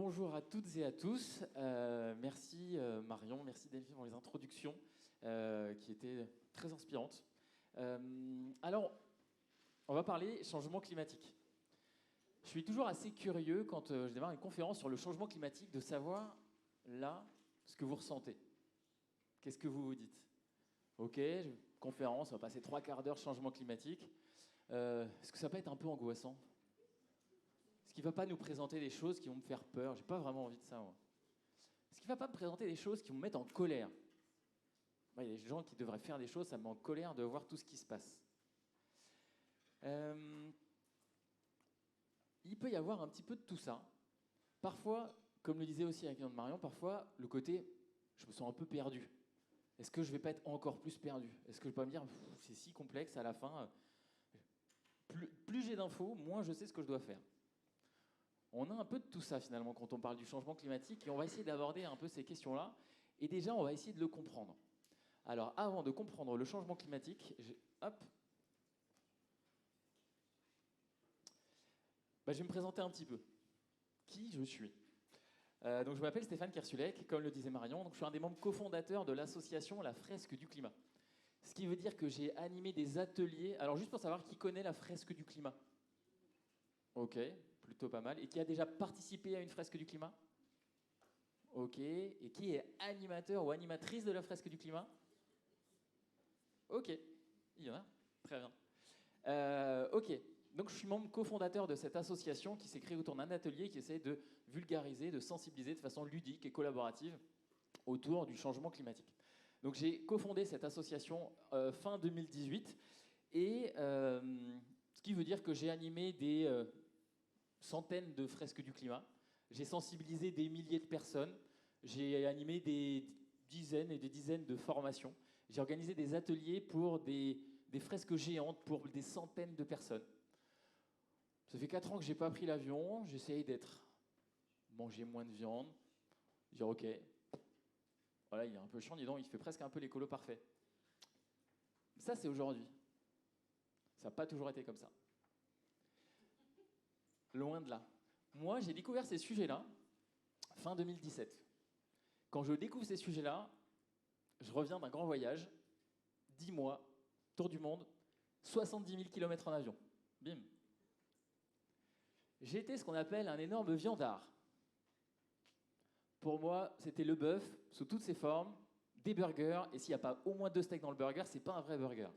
Bonjour à toutes et à tous. Merci Marion, merci Delphine pour les introductions qui étaient très inspirantes. Alors, on va parler changement climatique. Je suis toujours assez curieux quand je démarre une conférence sur le changement climatique de savoir, là, ce que vous ressentez. Qu'est-ce que vous vous dites? Ok, conférence, on va passer 3 quarts d'heure changement climatique. Est-ce que ça peut être un peu angoissant? Est-ce qu'il ne va pas nous présenter des choses qui vont me faire peur? J'ai pas vraiment envie de ça, moi. Est-ce qu'il ne va pas me présenter des choses qui vont me mettre en colère? Il y a des gens qui devraient faire des choses, ça me met en colère de voir tout ce qui se passe. Il peut y avoir un petit peu de tout ça. Parfois, comme le disait aussi avec Marion, parfois, le côté « je me sens un peu perdu ». Est-ce que je ne vais pas être encore plus perdu? Est-ce que je ne vais pas me dire « c'est si complexe à la fin, plus j'ai d'infos, moins je sais ce que je dois faire ». On a un peu de tout ça finalement quand on parle du changement climatique et on va essayer d'aborder un peu ces questions-là. Et déjà, on va essayer de le comprendre. Alors, avant de comprendre le changement climatique, je vais me présenter un petit peu. Qui je suis? Donc, je m'appelle Stéphane Kersulek, comme le disait Marion. Donc, je suis un des membres cofondateurs de l'association La Fresque du Climat. Ce qui veut dire que j'ai animé des ateliers. Alors, juste pour savoir, qui connaît la Fresque du Climat? Ok, plutôt pas mal. Et qui a déjà participé à une fresque du climat? Ok. Et qui est animateur ou animatrice de la fresque du climat? Ok. Il y en a. Très bien. Ok. Donc je suis membre cofondateur de cette association qui s'est créée autour d'un atelier qui essaie de vulgariser, de sensibiliser de façon ludique et collaborative autour du changement climatique. Donc j'ai cofondé cette association fin 2018 et ce qui veut dire que j'ai animé des centaines de fresques du climat. J'ai sensibilisé des milliers de personnes. J'ai animé des dizaines et des dizaines de formations. J'ai organisé des ateliers pour des fresques géantes pour des centaines de personnes. Ça fait 4 ans que je n'ai pas pris l'avion. J'essaye manger moins de viande. Dire ok, voilà, il est un peu chiant, dis donc, il fait presque un peu l'écolo parfait. Ça, c'est aujourd'hui. Ça n'a pas toujours été comme ça. Loin de là. Moi, j'ai découvert ces sujets-là fin 2017. Quand je découvre ces sujets-là, je reviens d'un grand voyage, 10 mois, tour du monde, 70 000 km en avion. Bim. J'étais ce qu'on appelle un énorme viandard. Pour moi, c'était le bœuf sous toutes ses formes, des burgers, et s'il n'y a pas au moins 2 steaks dans le burger, c'est pas un vrai burger.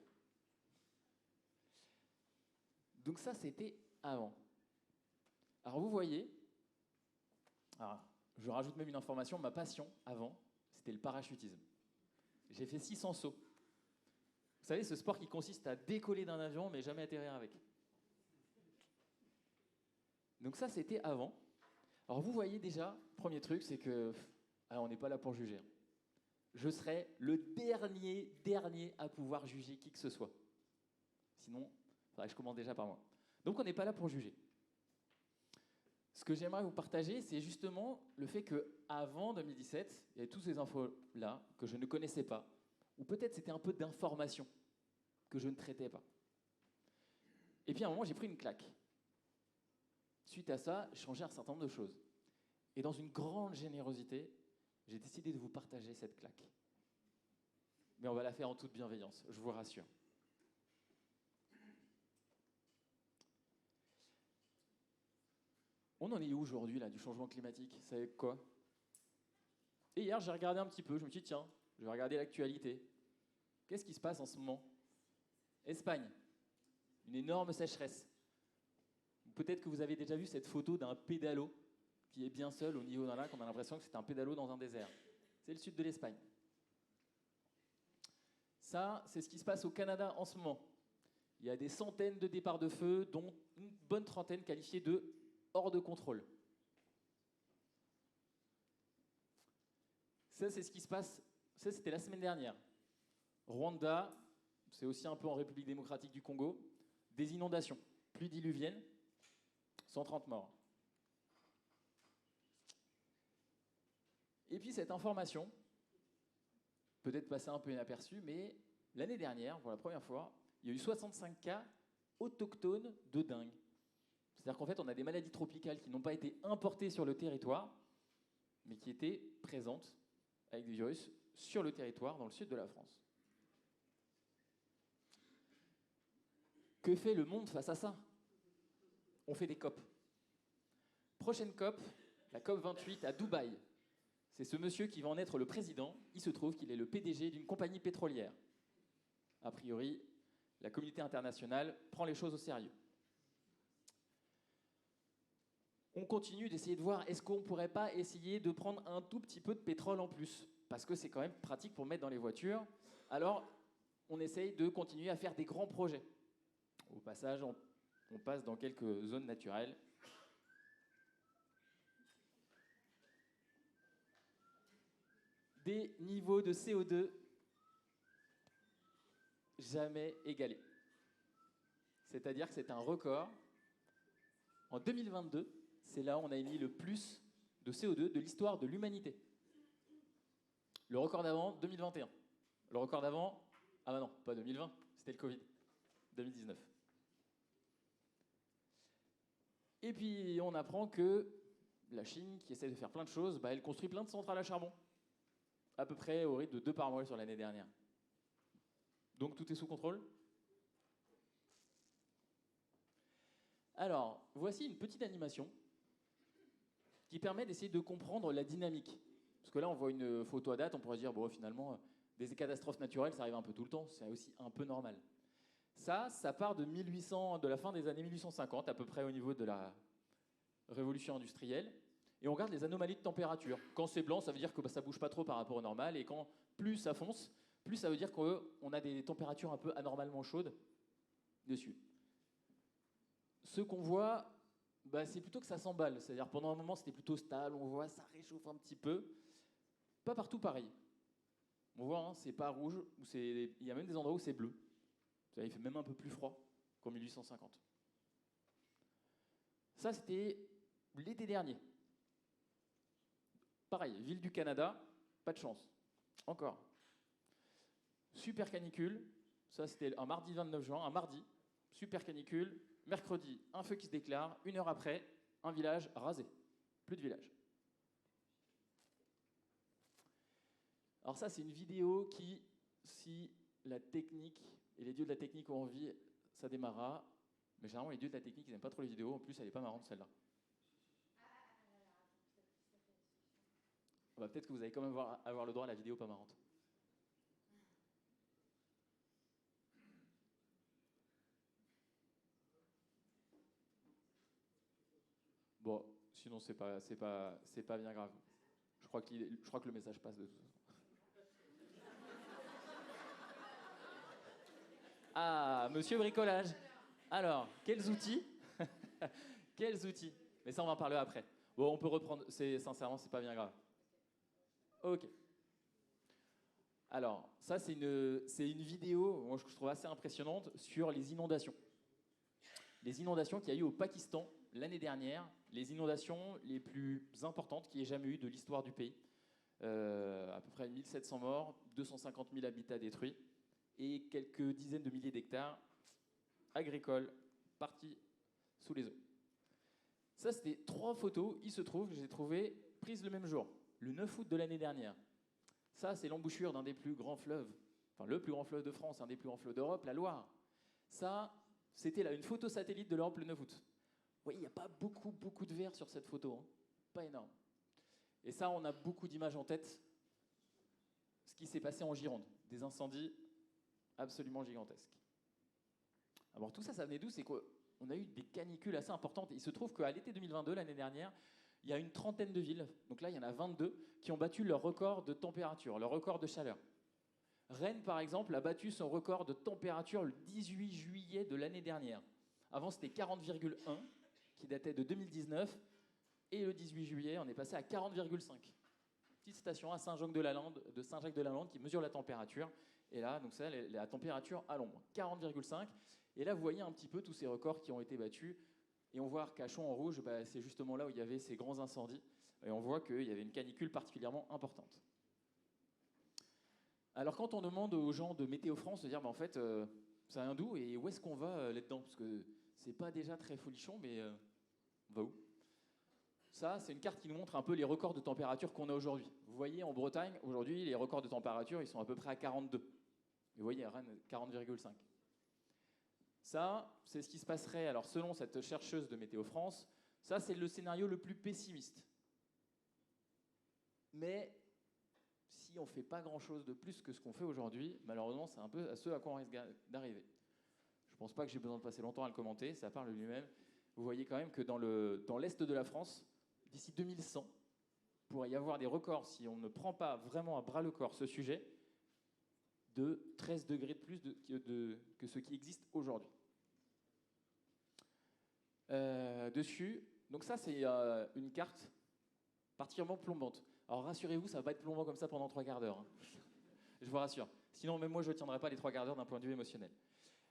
Donc ça, c'était avant. Alors vous voyez, je rajoute même une information, ma passion avant, c'était le parachutisme. J'ai fait 600 sauts. Vous savez, ce sport qui consiste à décoller d'un avion mais jamais atterrir avec. Donc ça, c'était avant. Alors vous voyez déjà, premier truc, c'est que on n'est pas là pour juger. Je serai le dernier à pouvoir juger qui que ce soit. Sinon, il faudrait que je commence déjà par moi. Donc on n'est pas là pour juger. Ce que j'aimerais vous partager, c'est justement le fait qu'avant 2017, il y avait toutes ces infos-là que je ne connaissais pas, ou peut-être c'était un peu d'informations que je ne traitais pas. Et puis à un moment, j'ai pris une claque. Suite à ça, j'ai changé un certain nombre de choses. Et dans une grande générosité, j'ai décidé de vous partager cette claque. Mais on va la faire en toute bienveillance, je vous rassure. On en est où aujourd'hui, là, du changement climatique? Vous savez quoi? Et hier, j'ai regardé un petit peu, je me suis dit, tiens, je vais regarder l'actualité. Qu'est-ce qui se passe en ce moment? Espagne, une énorme sécheresse. Peut-être que vous avez déjà vu cette photo d'un pédalo qui est bien seul au niveau d'un lac, on a l'impression que c'est un pédalo dans un désert. C'est le sud de l'Espagne. Ça, c'est ce qui se passe au Canada en ce moment. Il y a des centaines de départs de feu, dont une bonne trentaine qualifiés de hors de contrôle. Ça, c'est ce qui se passe. Ça, c'était la semaine dernière. Rwanda, c'est aussi un peu en République démocratique du Congo, des inondations, pluies diluviennes, 130 morts. Et puis cette information, peut-être passée un peu inaperçue, mais l'année dernière, pour la première fois, il y a eu 65 cas autochtones de dingue. C'est-à-dire qu'en fait, on a des maladies tropicales qui n'ont pas été importées sur le territoire, mais qui étaient présentes avec des virus sur le territoire dans le sud de la France. Que fait le monde face à ça? On fait des COP. Prochaine COP, la COP 28 à Dubaï. C'est ce monsieur qui va en être le président. Il se trouve qu'il est le PDG d'une compagnie pétrolière. A priori, la communauté internationale prend les choses au sérieux. On continue d'essayer de voir, est-ce qu'on ne pourrait pas essayer de prendre un tout petit peu de pétrole en plus? Parce que c'est quand même pratique pour mettre dans les voitures. Alors, on essaye de continuer à faire des grands projets. Au passage, on passe dans quelques zones naturelles. Des niveaux de CO2 jamais égalés. C'est-à-dire que c'est un record. En 2022, c'est là où on a émis le plus de CO2 de l'histoire de l'humanité. Le record d'avant, 2021. Le record d'avant, ah bah non, pas 2020, c'était le Covid, 2019. Et puis on apprend que la Chine, qui essaie de faire plein de choses, elle construit plein de centrales à charbon, à peu près au rythme de 2 par mois sur l'année dernière. Donc tout est sous contrôle. Alors, voici une petite animation qui permet d'essayer de comprendre la dynamique. Parce que là, on voit une photo à date, on pourrait se dire, bon, finalement, des catastrophes naturelles, ça arrive un peu tout le temps, c'est aussi un peu normal. Ça part de la fin des années 1850, à peu près au niveau de la révolution industrielle. Et on regarde les anomalies de température. Quand c'est blanc, ça veut dire que ça ne bouge pas trop par rapport au normal. Et quand plus ça fonce, plus ça veut dire qu'on a des températures un peu anormalement chaudes dessus. Ce qu'on voit, c'est plutôt que ça s'emballe. C'est-à-dire pendant un moment, c'était plutôt stable. On voit, ça réchauffe un petit peu. Pas partout pareil. On voit, c'est pas rouge. Il y a même des endroits où c'est bleu. Il fait même un peu plus froid qu'en 1850. Ça, c'était l'été dernier. Pareil, ville du Canada, pas de chance. Encore. Super canicule. Ça, c'était un mardi 29 juin, un mardi. Super canicule. Mercredi, un feu qui se déclare. 1 heure après, un village rasé. Plus de village. Alors ça, c'est une vidéo qui, si la technique et les dieux de la technique ont envie, ça démarrera. Mais généralement, les dieux de la technique, ils n'aiment pas trop les vidéos. En plus, elle n'est pas marrante, celle-là. Peut-être que vous allez quand même avoir le droit à la vidéo pas marrante. Bon, sinon, c'est pas bien grave. Je crois que le message passe de toute façon. Ah, monsieur bricolage. Alors, quels outils? Quels outils? Mais ça, on va en parler après. Bon, on peut reprendre. Sincèrement, c'est pas bien grave. Ok. Alors, ça, c'est une vidéo, moi, je trouve assez impressionnante, sur les inondations. Les inondations qu'il y a eu au Pakistan l'année dernière, les inondations les plus importantes qu'il y ait jamais eu de l'histoire du pays. À peu près 1700 morts, 250 000 habitats détruits et quelques dizaines de milliers d'hectares agricoles partis sous les eaux. Ça, c'était 3 photos, il se trouve, que j'ai trouvées prises le même jour, le 9 août de l'année dernière. Ça, c'est l'embouchure d'un des plus grands fleuves, enfin le plus grand fleuve de France, un des plus grands fleuves d'Europe, la Loire. Ça, c'était là une photo satellite de l'Europe le 9 août. Vous voyez, il n'y a pas beaucoup de vert sur cette photo, hein. Pas énorme. Et ça, on a beaucoup d'images en tête. Ce qui s'est passé en Gironde, des incendies absolument gigantesques. Alors tout ça, ça venait d'où? C'est qu'on a eu des canicules assez importantes. Il se trouve qu'à l'été 2022, l'année dernière, il y a une trentaine de villes, donc là il y en a 22, qui ont battu leur record de température, leur record de chaleur. Rennes, par exemple, a battu son record de température le 18 juillet de l'année dernière. Avant, c'était 40,1, qui datait de 2019, et le 18 juillet, on est passé à 40,5. Petite station à Saint-Jacques-de-la-Lande, qui mesure la température. Et là, donc c'est la température à l'ombre, 40,5. Et là, vous voyez un petit peu tous ces records qui ont été battus. Et on voit Arcachon en rouge, c'est justement là où il y avait ces grands incendies. Et on voit qu'il y avait une canicule particulièrement importante. Alors quand on demande aux gens de Météo France de dire, ça vient d'où et où est-ce qu'on va là-dedans? Parce que c'est pas déjà très folichon, mais On va où? Ça, c'est une carte qui nous montre un peu les records de température qu'on a aujourd'hui. Vous voyez, en Bretagne, aujourd'hui, les records de température, ils sont à peu près à 42. Vous voyez, à Rennes, 40,5. Ça, c'est ce qui se passerait, alors selon cette chercheuse de Météo France, ça, c'est le scénario le plus pessimiste. Mais si on ne fait pas grand-chose de plus que ce qu'on fait aujourd'hui, malheureusement, c'est un peu à ce à quoi on risque d'arriver. Je ne pense pas que j'ai besoin de passer longtemps à le commenter, ça parle de lui-même. Vous voyez quand même que dans l'est de la France, d'ici 2100, il pourrait y avoir des records, si on ne prend pas vraiment à bras-le-corps ce sujet, de 13 degrés de plus que ce qui existe aujourd'hui. Dessus, donc ça c'est une carte particulièrement plombante. Alors rassurez-vous, ça ne va pas être plombant comme ça pendant 3 quarts d'heure. Hein. Je vous rassure. Sinon, même moi, je ne tiendrai pas les 3 quarts d'heure d'un point de vue émotionnel.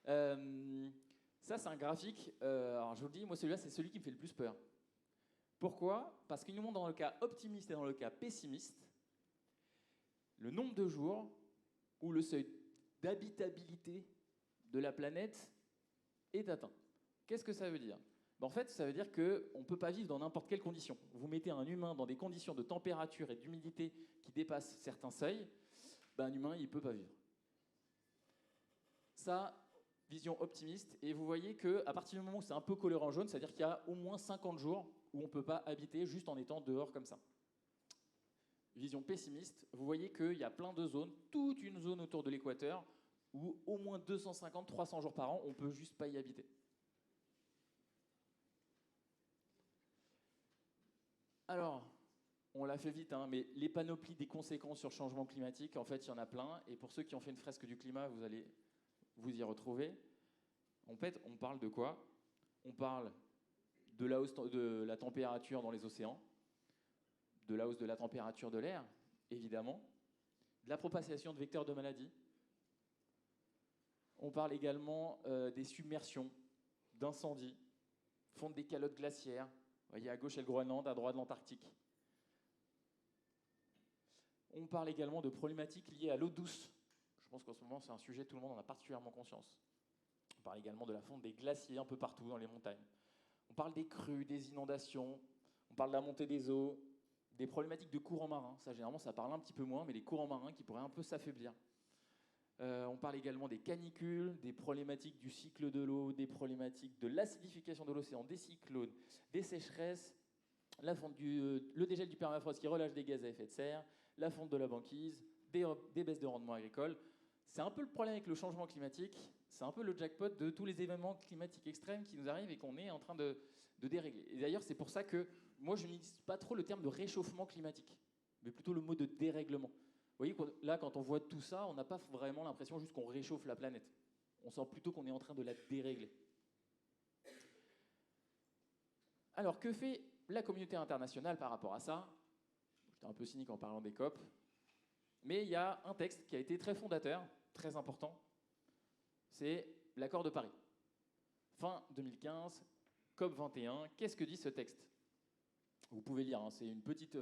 Ça, c'est un graphique. Alors, je vous le dis, moi, celui-là, c'est celui qui me fait le plus peur. Pourquoi? Parce qu'il nous montre dans le cas optimiste et dans le cas pessimiste le nombre de jours où le seuil d'habitabilité de la planète est atteint. Qu'est-ce que ça veut dire? En fait, ça veut dire qu'on ne peut pas vivre dans n'importe quelle condition. Vous mettez un humain dans des conditions de température et d'humidité qui dépassent certains seuils, un humain, il ne peut pas vivre. Ça, vision optimiste. Et vous voyez qu'à partir du moment où c'est un peu coloré en jaune, c'est-à-dire qu'il y a au moins 50 jours où on ne peut pas habiter juste en étant dehors comme ça. Vision pessimiste, vous voyez qu'il y a plein de zones, toute une zone autour de l'équateur, où au moins 250-300 jours par an, on ne peut juste pas y habiter. Alors, on l'a fait vite, hein, mais les panoplies des conséquences sur le changement climatique, en fait, il y en a plein. Et pour ceux qui ont fait une fresque du climat, vous allez vous y retrouver. En fait, on parle de quoi? On parle de la hausse de la température dans les océans, de la hausse de la température de l'air, évidemment, de la propagation de vecteurs de maladies. On parle également des submersions, d'incendies, fonte des calottes glaciaires. Vous voyez, à gauche, il y a le Groenland, à droite, l'Antarctique. On parle également de problématiques liées à l'eau douce. Je pense qu'en ce moment, c'est un sujet, tout le monde en a particulièrement conscience. On parle également de la fonte des glaciers un peu partout dans les montagnes. On parle des crues, des inondations. On parle de la montée des eaux, des problématiques de courants marins. Ça, généralement, ça parle un petit peu moins, mais les courants marins qui pourraient un peu s'affaiblir. On parle également des canicules, des problématiques du cycle de l'eau, des problématiques de l'acidification de l'océan, des cyclones, des sécheresses, le dégel du permafrost qui relâche des gaz à effet de serre, la fonte de la banquise, des baisses de rendement agricole. C'est un peu le problème avec le changement climatique, c'est un peu le jackpot de tous les événements climatiques extrêmes qui nous arrivent et qu'on est en train de dérégler. Et d'ailleurs, c'est pour ça que moi, je n'utilise pas trop le terme de réchauffement climatique, mais plutôt le mot de dérèglement. Vous voyez, là, quand on voit tout ça, on n'a pas vraiment l'impression juste qu'on réchauffe la planète. On sent plutôt qu'on est en train de la dérégler. Alors, que fait la communauté internationale par rapport à ça? J'étais un peu cynique en parlant des COP. Mais il y a un texte qui a été très fondateur, très important. C'est l'accord de Paris. Fin 2015, COP 21. Qu'est-ce que dit ce texte? Vous pouvez lire, hein, c'est une petite...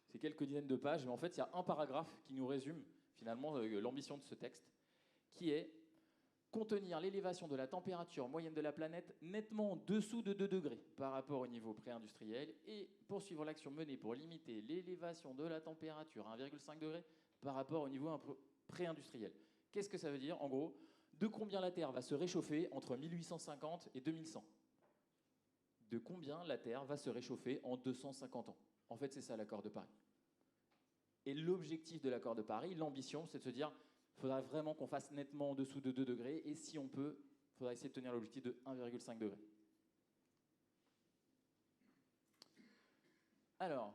c'est quelques dizaines de pages, mais en fait, il y a un paragraphe qui nous résume finalement l'ambition de ce texte, qui est contenir l'élévation de la température moyenne de la planète nettement en dessous de 2 degrés par rapport au niveau pré-industriel et poursuivre l'action menée pour limiter l'élévation de la température à 1,5 degré par rapport au niveau pré-industriel. Qu'est-ce que ça veut dire? En gros, de combien la Terre va se réchauffer entre 1850 et 2100? De combien la Terre va se réchauffer en 250 ans? En fait, c'est ça l'accord de Paris. Et l'objectif de l'accord de Paris, l'ambition, c'est de se dire il faudrait vraiment qu'on fasse nettement en dessous de 2 degrés et si on peut, il faudra essayer de tenir l'objectif de 1,5 degré. Alors,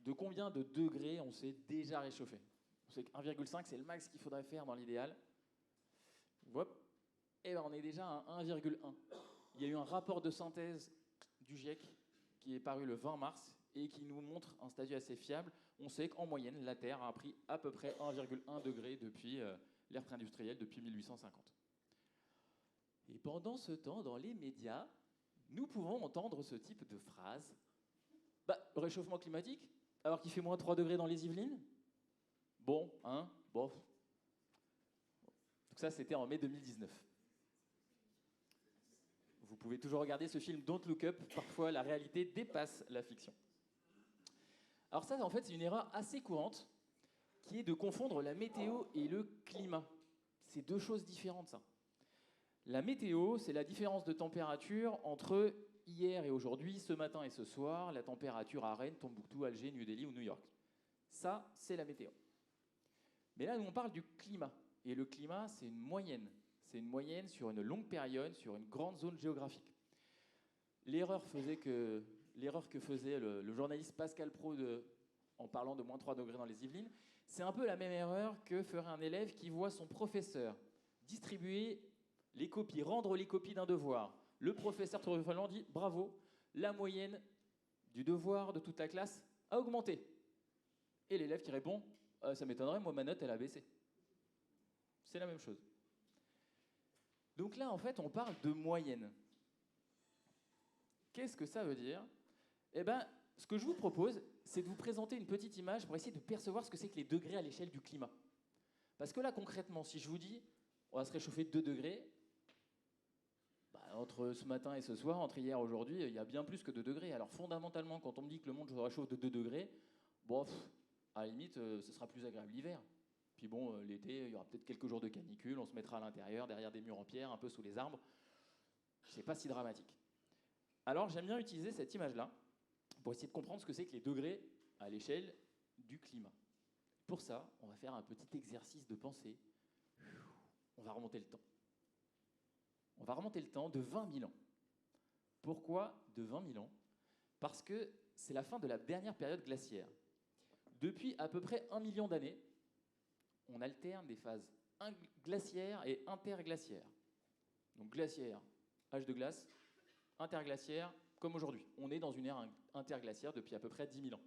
de combien de degrés on s'est déjà réchauffé? On sait que 1,5, c'est le max qu'il faudrait faire dans l'idéal. Et ben on est déjà à 1,1. Il y a eu un rapport de synthèse du GIEC qui est paru le 20 mars et qui nous montre un statut assez fiable. On sait qu'en moyenne, la Terre a pris à peu près 1,1 degré depuis l'ère pré-industrielle, depuis 1850. Et pendant ce temps, dans les médias, nous pouvons entendre ce type de phrase. Le réchauffement climatique, alors qu'il fait moins 3 degrés dans les Yvelines? Bon, hein, bof. Donc ça, c'était en mai 2019. Vous pouvez toujours regarder ce film Don't Look Up, parfois la réalité dépasse la fiction. Alors ça, en fait, c'est une erreur assez courante, qui est de confondre la météo et le climat. C'est deux choses différentes, ça. La météo, c'est la différence de température entre hier et aujourd'hui, ce matin et ce soir, la température à Rennes, Tombouctou, Alger, New Delhi ou New York. Ça, c'est la météo. Mais là, nous, on parle du climat. Et le climat, c'est une moyenne. C'est une moyenne sur une longue période, sur une grande zone géographique. L'erreur que faisait le journaliste Pascal Praud en parlant de moins 3 degrés dans les Yvelines, c'est un peu la même erreur que ferait un élève qui voit son professeur distribuer les copies, rendre les copies d'un devoir. Le professeur triomphalement dit « Bravo, la moyenne du devoir de toute la classe a augmenté ». Et l'élève qui répond « Ça m'étonnerait, moi ma note elle a baissé ». C'est la même chose. Donc là, en fait, on parle de moyenne. Qu'est-ce que ça veut dire? Eh bien, ce que je vous propose, c'est de vous présenter une petite image pour essayer de percevoir ce que c'est que les degrés à l'échelle du climat. Parce que là, concrètement, si je vous dis on va se réchauffer de 2 degrés, entre ce matin et ce soir, entre hier et aujourd'hui, il y a bien plus que 2 degrés. Alors fondamentalement, quand on me dit que le monde se réchauffe de 2 degrés, bon, à la limite, ce sera plus agréable l'hiver. Puis bon, l'été, il y aura peut-être quelques jours de canicule, on se mettra à l'intérieur, derrière des murs en pierre, un peu sous les arbres. C'est pas si dramatique. Alors j'aime bien utiliser cette image-là pour essayer de comprendre ce que c'est que les degrés à l'échelle du climat. Pour ça, on va faire un petit exercice de pensée. On va remonter le temps. On va remonter le temps de 20 000 ans. Pourquoi de 20 000 ans? Parce que c'est la fin de la dernière période glaciaire. Depuis à peu près 1 million d'années, on alterne des phases glaciaires et interglaciaires. Donc glaciaire, âge de glace, interglaciaire, comme aujourd'hui. On est dans une ère interglaciaire depuis à peu près 10 000 ans.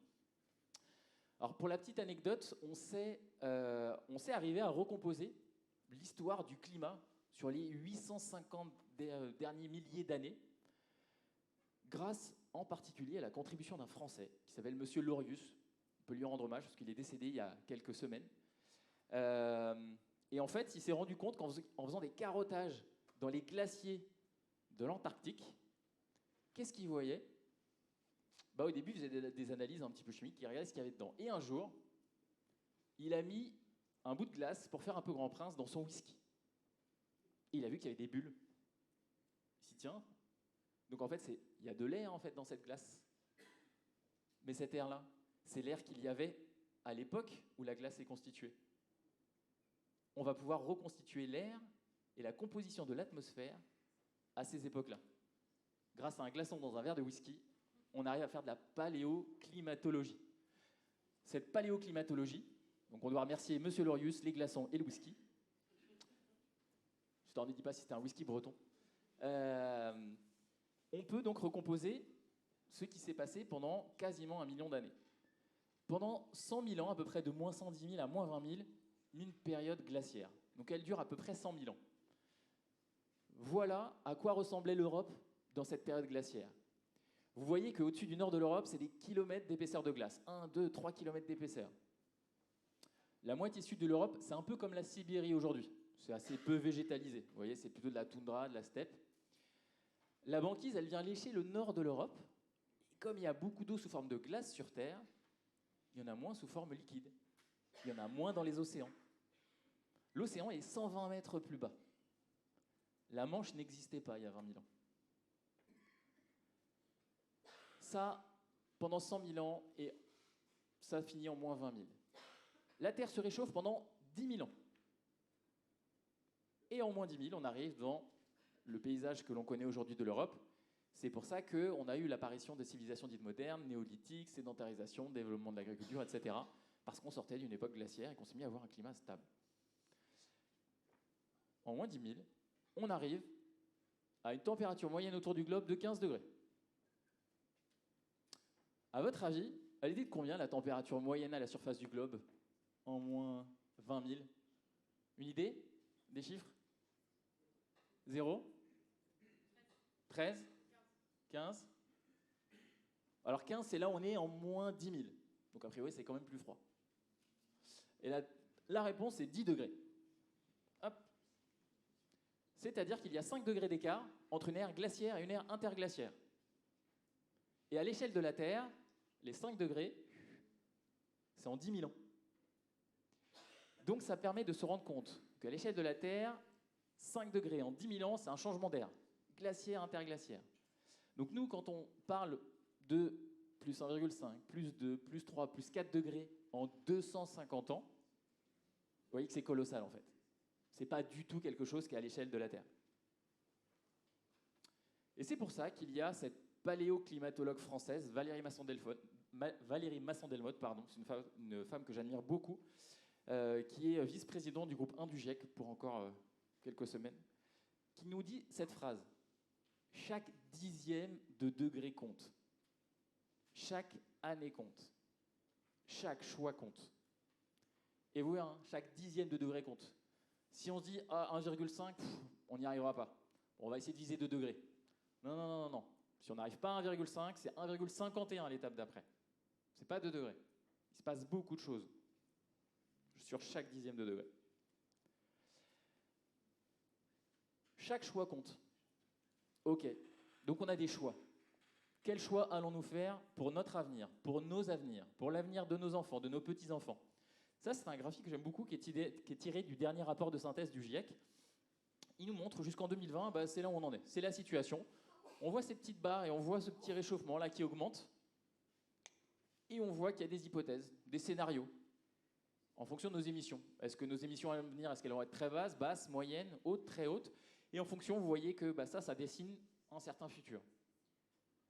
Alors pour la petite anecdote, on s'est arrivé à recomposer l'histoire du climat sur les 850 derniers milliers d'années, grâce en particulier à la contribution d'un Français qui s'appelle Monsieur Lorius. On peut lui rendre hommage parce qu'il est décédé il y a quelques semaines. Et en fait, il s'est rendu compte qu'en faisant des carottages dans les glaciers de l'Antarctique, qu'est-ce qu'il voyait? Au début, il faisait des analyses un petit peu chimiques, il regardait ce qu'il y avait dedans. Et un jour, il a mis un bout de glace pour faire un peu Grand Prince dans son whisky. Et il a vu qu'il y avait des bulles. Il s'y tient. Donc en fait, il y a de l'air en fait, dans cette glace. Mais cet air-là, c'est l'air qu'il y avait à l'époque où la glace est constituée. On va pouvoir reconstituer l'air et la composition de l'atmosphère à ces époques-là. Grâce à un glaçon dans un verre de whisky, on arrive à faire de la paléoclimatologie. Cette paléoclimatologie, donc on doit remercier Monsieur Lorius, les glaçons et le whisky. Je ne dis pas si c'était un whisky breton. On peut donc recomposer ce qui s'est passé pendant quasiment 1 million d'années. Pendant 100 000 ans, à peu près de moins 110 000 à moins 20 000, une période glaciaire. Donc elle dure à peu près 100 000 ans. Voilà à quoi ressemblait l'Europe dans cette période glaciaire. Vous voyez qu'au-dessus du nord de l'Europe, c'est des kilomètres d'épaisseur de glace. 1, 2, 3 kilomètres d'épaisseur. La moitié sud de l'Europe, c'est un peu comme la Sibérie aujourd'hui. C'est assez peu végétalisé. Vous voyez, c'est plutôt de la toundra, de la steppe. La banquise, elle vient lécher le nord de l'Europe. Et comme il y a beaucoup d'eau sous forme de glace sur Terre, il y en a moins sous forme liquide. Il y en a moins dans les océans. L'océan est 120 mètres plus bas. La Manche n'existait pas il y a 20 000 ans. Ça, pendant 100 000 ans, et ça finit en moins 20 000. La Terre se réchauffe pendant 10 000 ans. Et en moins 10 000, on arrive dans le paysage que l'on connaît aujourd'hui de l'Europe. C'est pour ça qu'on a eu l'apparition des civilisations dites modernes, néolithiques, sédentarisation, développement de l'agriculture, etc. Parce qu'on sortait d'une époque glaciaire et qu'on s'est mis à avoir un climat stable. En moins 10 000, on arrive à une température moyenne autour du globe de 15 degrés. À votre avis, elle était de combien la température moyenne à la surface du globe en moins 20 000? Une idée? Des chiffres? 0? 13? 15? Alors 15, c'est là où on est en moins 10 000. Donc a priori, c'est quand même plus froid. Et la réponse est 10 degrés. Hop. C'est-à-dire qu'il y a 5 degrés d'écart entre une ère glaciaire et une ère interglaciaire. Et à l'échelle de la Terre, les 5 degrés, c'est en 10 000 ans. Donc ça permet de se rendre compte qu'à l'échelle de la Terre, 5 degrés en 10 000 ans, c'est un changement d'air, glaciaire, interglaciaire. Donc nous, quand on parle de plus 1,5, plus 2, plus 3, plus 4 degrés en 250 ans, vous voyez que c'est colossal en fait. Ce n'est pas du tout quelque chose qui est à l'échelle de la Terre. Et c'est pour ça qu'il y a cette paléoclimatologue française, Valérie Masson-Delmotte, c'est une femme que j'admire beaucoup, qui est vice-présidente du groupe 1 du GIEC pour encore quelques semaines, qui nous dit cette phrase: chaque dixième de degré compte. Chaque année compte. Chaque choix compte. Et vous, hein, chaque dixième de degré compte. Si on se dit ah, 1,5, on n'y arrivera pas. On va essayer de viser 2 degrés. Non, non, non, non, non. Si on n'arrive pas à 1,5, c'est 1,51 à l'étape d'après. C'est pas 2 degrés. Il se passe beaucoup de choses sur chaque dixième de degré. Chaque choix compte. Ok, donc on a des choix. Quel choix allons-nous faire pour notre avenir, pour nos avenirs, pour l'avenir de nos enfants, de nos petits-enfants? Ça, c'est un graphique que j'aime beaucoup, qui est tiré du dernier rapport de synthèse du GIEC. Il nous montre jusqu'en 2020, bah, c'est là où on en est. C'est la situation. On voit ces petites barres et on voit ce petit réchauffement là qui augmente. Et on voit qu'il y a des hypothèses, des scénarios, en fonction de nos émissions. Est-ce que nos émissions à l'avenir, est-ce qu'elles vont être très basses, moyennes, hautes, très hautes? Et en fonction, vous voyez que bah, ça dessine un certain futur.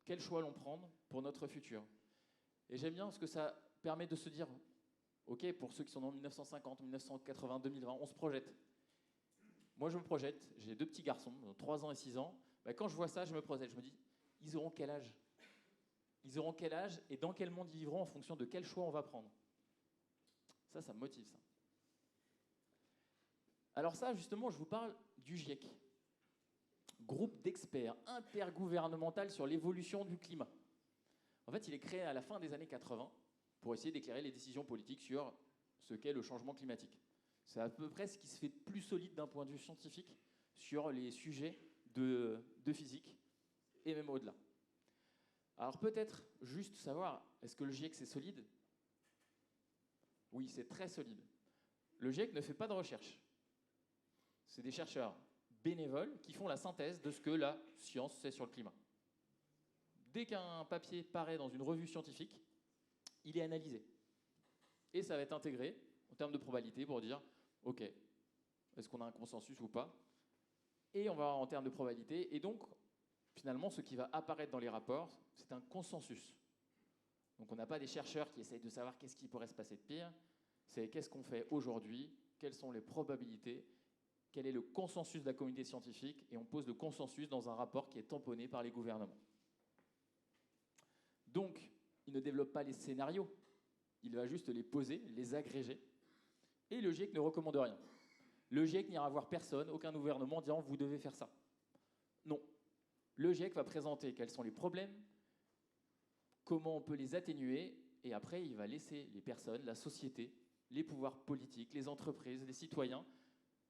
Quel choix allons prendre pour notre futur? Et j'aime bien ce que ça permet de se dire, ok, pour ceux qui sont en 1950, 1980, 2020, on se projette. Moi, je me projette, j'ai 2 petits garçons, 3 ans et 6 ans. Bah, quand je vois ça, je me projette, je me dis, ils auront quel âge? Ils auront quel âge et dans quel monde ils vivront en fonction de quel choix on va prendre? Ça me motive, ça. Alors ça, justement, je vous parle du GIEC. Groupe d'experts intergouvernemental sur l'évolution du climat. En fait, il est créé à la fin des années 80 pour essayer d'éclairer les décisions politiques sur ce qu'est le changement climatique. C'est à peu près ce qui se fait de plus solide d'un point de vue scientifique sur les sujets de physique et même au-delà. Alors peut-être juste savoir, est-ce que le GIEC c'est solide? Oui, c'est très solide. Le GIEC ne fait pas de recherche. C'est des chercheurs bénévoles qui font la synthèse de ce que la science sait sur le climat. Dès qu'un papier paraît dans une revue scientifique, il est analysé. Et ça va être intégré en termes de probabilité pour dire, ok, est-ce qu'on a un consensus ou pas? Et on va en termes de probabilité. Et donc, finalement, ce qui va apparaître dans les rapports, c'est un consensus. Donc on n'a pas des chercheurs qui essayent de savoir qu'est-ce qui pourrait se passer de pire. C'est qu'est-ce qu'on fait aujourd'hui, quelles sont les probabilités, quel est le consensus de la communauté scientifique, et on pose le consensus dans un rapport qui est tamponné par les gouvernements. Donc, il ne développe pas les scénarios, il va juste les poser, les agréger, et le GIEC ne recommande rien. Le GIEC n'ira voir personne, aucun gouvernement, en disant « vous devez faire ça ». Non. Le GIEC va présenter quels sont les problèmes, comment on peut les atténuer, et après, il va laisser les personnes, la société, les pouvoirs politiques, les entreprises, les citoyens,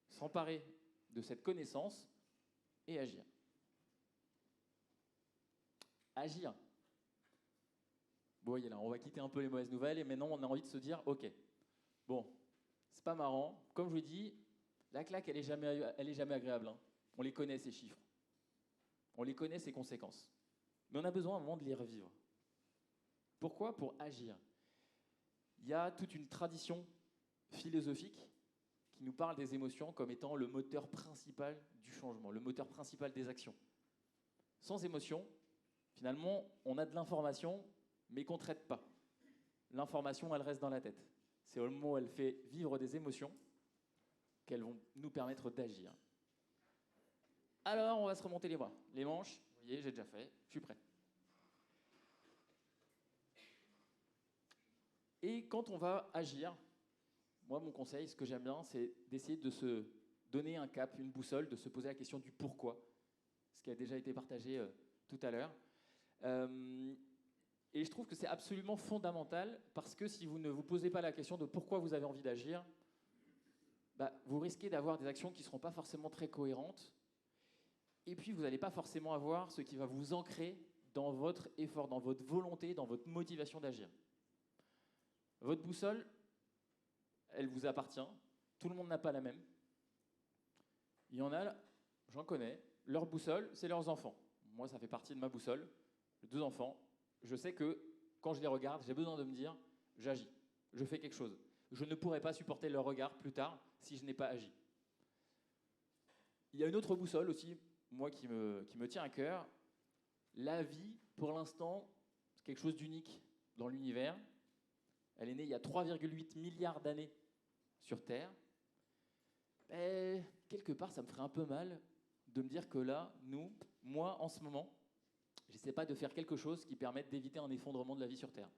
s'emparer de cette connaissance et agir. Agir. Bon, voyez là, on va quitter un peu les mauvaises nouvelles et maintenant on a envie de se dire, ok, bon, c'est pas marrant. Comme je vous dis, la claque, elle est jamais agréable. Hein. On les connaît, ces chiffres. On les connaît, ces conséquences. Mais on a besoin à un moment de les revivre. Pourquoi? Pour agir. Il y a toute une tradition philosophique qui nous parle des émotions comme étant le moteur principal du changement, le moteur principal des actions. Sans émotion, finalement, on a de l'information, mais qu'on ne traite pas. L'information, elle reste dans la tête. C'est au moment où elle fait vivre des émotions qu'elles vont nous permettre d'agir. Alors, on va se remonter les bras. Les manches, vous voyez, j'ai déjà fait, je suis prêt. Et quand on va agir, moi, mon conseil, ce que j'aime bien, c'est d'essayer de se donner un cap, une boussole, de se poser la question du pourquoi, ce qui a déjà été partagé tout à l'heure. Et je trouve que c'est absolument fondamental, parce que si vous ne vous posez pas la question de pourquoi vous avez envie d'agir, bah, vous risquez d'avoir des actions qui ne seront pas forcément très cohérentes Et puis, vous n'allez pas forcément avoir ce qui va vous ancrer dans votre effort, dans votre volonté, dans votre motivation d'agir. Votre boussole, elle vous appartient. Tout le monde n'a pas la même. Il y en a, j'en connais, leur boussole, c'est leurs enfants. Moi, ça fait partie de ma boussole. J'ai 2 enfants. Je sais que quand je les regarde, j'ai besoin de me dire, j'agis, je fais quelque chose. Je ne pourrai pas supporter leur regard plus tard si je n'ai pas agi. Il y a une autre boussole aussi, moi, qui me tient à cœur. La vie, pour l'instant, c'est quelque chose d'unique dans l'univers. Elle est née il y a 3,8 milliards d'années sur Terre. Et quelque part, ça me ferait un peu mal de me dire que là, moi, en ce moment, j'essaie pas de faire quelque chose qui permette d'éviter un effondrement de la vie sur Terre.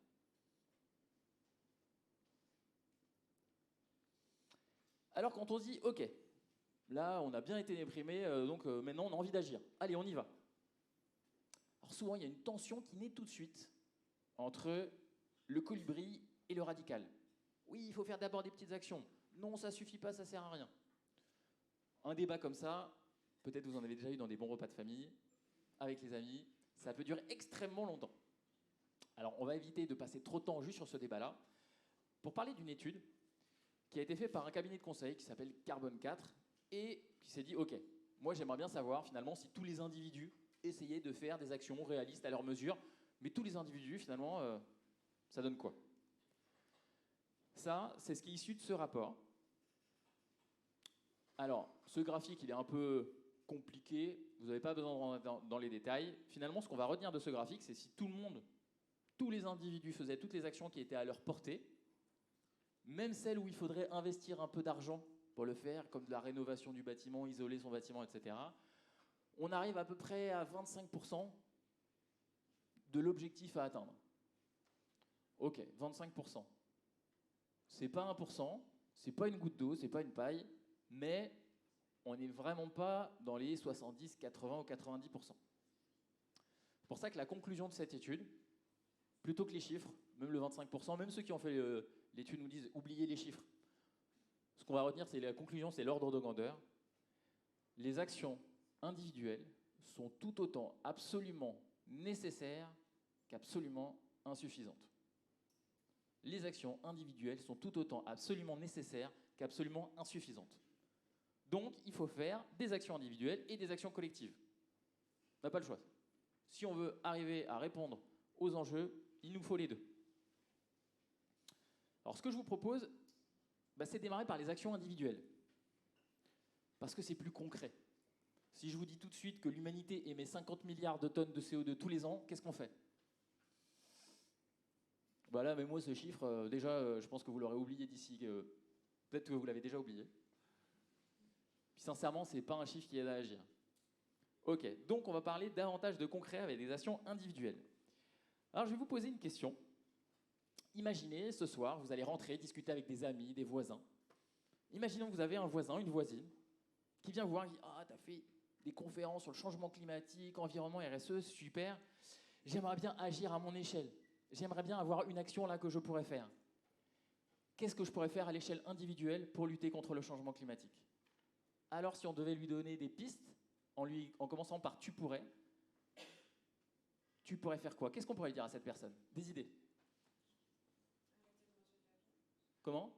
Alors quand on se dit, ok, là, on a bien été déprimé, donc maintenant, on a envie d'agir. Allez, on y va. Alors souvent, il y a une tension qui naît tout de suite entre le colibri et le radical. Oui, il faut faire d'abord des petites actions. Non, ça suffit pas, ça sert à rien. Un débat comme ça, peut-être vous en avez déjà eu dans des bons repas de famille, avec les amis, ça peut durer extrêmement longtemps. Alors, on va éviter de passer trop de temps juste sur ce débat-là, pour parler d'une étude qui a été faite par un cabinet de conseil qui s'appelle Carbone 4 et qui s'est dit, ok, moi j'aimerais bien savoir finalement si tous les individus essayaient de faire des actions réalistes à leur mesure, mais tous les individus finalement, ça donne quoi? Ça, c'est ce qui est issu de ce rapport. Alors, ce graphique, il est un peu compliqué, vous n'avez pas besoin de rentrer dans les détails. Finalement, ce qu'on va retenir de ce graphique, c'est si tout le monde, tous les individus faisaient toutes les actions qui étaient à leur portée, même celles où il faudrait investir un peu d'argent pour le faire, comme de la rénovation du bâtiment, isoler son bâtiment, etc., on arrive à peu près à 25% de l'objectif à atteindre. Ok, 25%. C'est pas 1%, c'est pas une goutte d'eau, c'est pas une paille, mais on n'est vraiment pas dans les 70, 80 ou 90%. C'est pour ça que la conclusion de cette étude, plutôt que les chiffres, même le 25%, même ceux qui ont fait l'étude nous disent oubliez les chiffres. Ce qu'on va retenir, c'est la conclusion, c'est l'ordre de grandeur. Les actions individuelles sont tout autant absolument nécessaires qu'absolument insuffisantes. Les actions individuelles sont tout autant absolument nécessaires qu'absolument insuffisantes. Donc, il faut faire des actions individuelles et des actions collectives. On n'a pas le choix. Si on veut arriver à répondre aux enjeux, il nous faut les deux. Alors, ce que je vous propose, c'est de démarrer par les actions individuelles. Parce que c'est plus concret. Si je vous dis tout de suite que l'humanité émet 50 milliards de tonnes de CO2 tous les ans, qu'est-ce qu'on fait? Là, mais moi, ce chiffre, déjà, je pense que vous l'aurez oublié d'ici. Peut-être que vous l'avez déjà oublié. Puis sincèrement, ce n'est pas un chiffre qui aide à agir. Ok, donc on va parler davantage de concret avec des actions individuelles. Alors, je vais vous poser une question. Imaginez, ce soir, vous allez rentrer, discuter avec des amis, des voisins. Imaginons que vous avez un voisin, une voisine, qui vient vous voir et dit « Ah, t'as fait des conférences sur le changement climatique, environnement, RSE, super. J'aimerais bien agir à mon échelle. J'aimerais bien avoir une action là que je pourrais faire. Qu'est-ce que je pourrais faire à l'échelle individuelle pour lutter contre le changement climatique ?» Alors, si on devait lui donner des pistes, en commençant par « tu pourrais faire quoi ?» Qu'est-ce qu'on pourrait dire à cette personne? Des idées? Comment?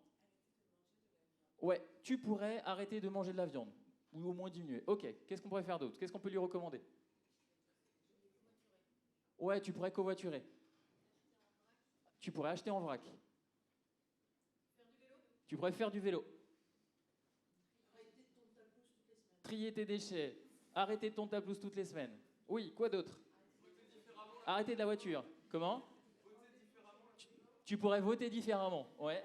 Ouais, tu pourrais arrêter de manger de la viande, ou au moins diminuer. Ok, qu'est-ce qu'on pourrait faire d'autre? Qu'est-ce qu'on peut lui recommander? Ouais, tu pourrais covoiturer. Tu pourrais acheter en vrac. Tu pourrais faire du vélo. Trier tes déchets. Arrêter de ton ta pelouse toutes les semaines. Oui, quoi d'autre? Arrêter de la voiture. Comment? Tu pourrais voter différemment. Ouais.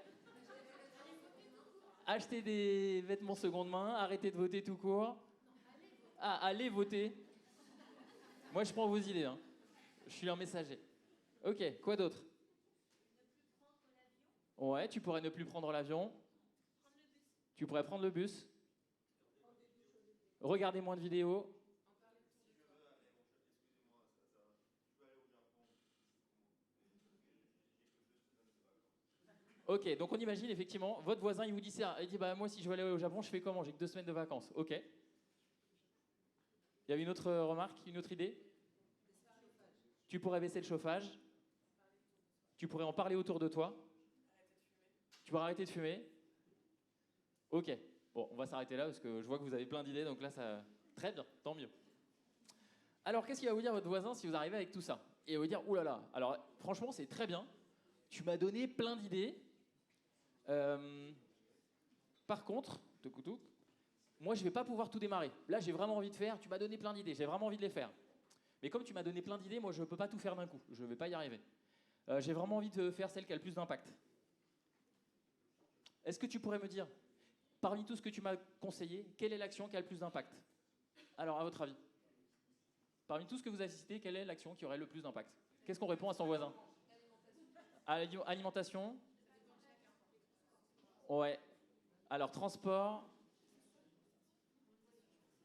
Acheter des vêtements seconde main, arrêter de voter tout court. Ah, allez voter. Moi, je prends vos idées. Hein. Je suis un messager. Ok, quoi d'autre? Ouais, tu pourrais ne plus prendre l'avion. Tu pourrais prendre le bus. Regarder moins de vidéos. Ok, donc on imagine effectivement, votre voisin il vous dit ça, il dit moi si je veux aller au Japon, je fais comment? J'ai que 2 semaines de vacances. Ok. Il y avait une autre remarque, une autre idée? Tu pourrais baisser le chauffage. Tu pourrais en parler autour de toi. Tu pourrais arrêter de fumer. Ok. Bon, on va s'arrêter là parce que je vois que vous avez plein d'idées, donc là, ça... Très bien, tant mieux. Alors, qu'est-ce qu'il va vous dire votre voisin si vous arrivez avec tout ça? Et il va vous dire, oulala, alors franchement, c'est très bien. Tu m'as donné plein d'idées. Par contre, moi, je ne vais pas pouvoir tout démarrer. Là, j'ai vraiment envie de faire. Tu m'as donné plein d'idées. J'ai vraiment envie de les faire. Mais comme tu m'as donné plein d'idées, moi, je ne peux pas tout faire d'un coup. Je ne vais pas y arriver. J'ai vraiment envie de faire celle qui a le plus d'impact. Est-ce que tu pourrais me dire, parmi tout ce que tu m'as conseillé, quelle est l'action qui a le plus d'impact? Alors, à votre avis, parmi tout ce que vous avez cité, quelle est l'action qui aurait le plus d'impact? Qu'est-ce qu'on répond à son voisin? Alimentation. Ouais. Alors, transport.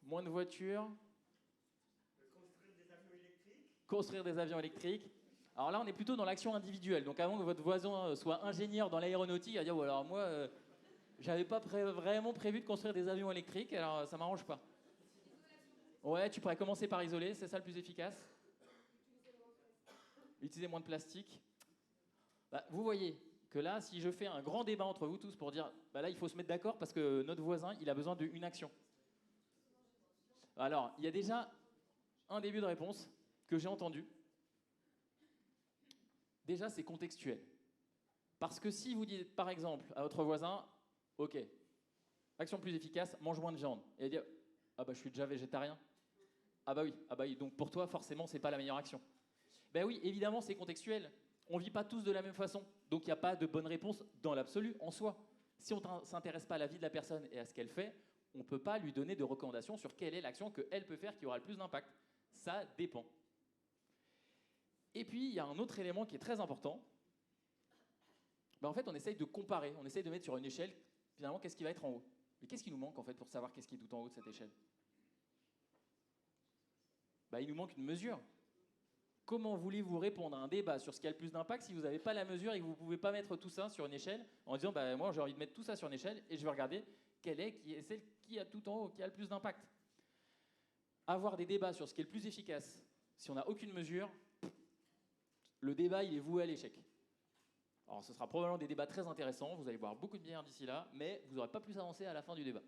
Moins de voitures. Construire des avions électriques. Alors là, on est plutôt dans l'action individuelle. Donc avant que votre voisin soit ingénieur dans l'aéronautique, il va dire, alors moi, j'avais pas vraiment prévu de construire des avions électriques, alors ça m'arrange pas. Ouais, tu pourrais commencer par isoler, c'est ça le plus efficace. Utiliser moins de plastique. Bah, vous voyez que là, si je fais un grand débat entre vous tous pour dire, bah là, il faut se mettre d'accord parce que notre voisin, il a besoin d'une action. Alors, il y a déjà un début de réponse que j'ai entendu. Déjà, c'est contextuel. Parce que si vous dites, par exemple, à votre voisin, ok, action plus efficace, mange moins de viande. Et il dit, ah bah je suis déjà végétarien. Ah bah oui, donc pour toi, forcément, c'est pas la meilleure action. Ben oui, évidemment, c'est contextuel. On vit pas tous de la même façon. Donc il n'y a pas de bonne réponse dans l'absolu, en soi. Si on ne s'intéresse pas à la vie de la personne et à ce qu'elle fait, on ne peut pas lui donner de recommandations sur quelle est l'action qu'elle peut faire qui aura le plus d'impact. Ça dépend. Et puis, il y a un autre élément qui est très important. Ben, en fait, on essaye de comparer, on essaye de mettre sur une échelle, finalement, qu'est-ce qui va être en haut. Mais qu'est-ce qui nous manque, en fait, pour savoir qu'est-ce qui est tout en haut de cette échelle? Ben, il nous manque une mesure. Comment voulez-vous répondre à un débat sur ce qui a le plus d'impact si vous n'avez pas la mesure et que vous ne pouvez pas mettre tout ça sur une échelle en disant, ben, moi, j'ai envie de mettre tout ça sur une échelle et je vais regarder quelle est celle qui a tout en haut, qui a le plus d'impact. Avoir des débats sur ce qui est le plus efficace, si on n'a aucune mesure, le débat, il est voué à l'échec. Alors, ce sera probablement des débats très intéressants, vous allez boire beaucoup de bière d'ici là, mais vous n'aurez pas plus avancé à la fin du débat.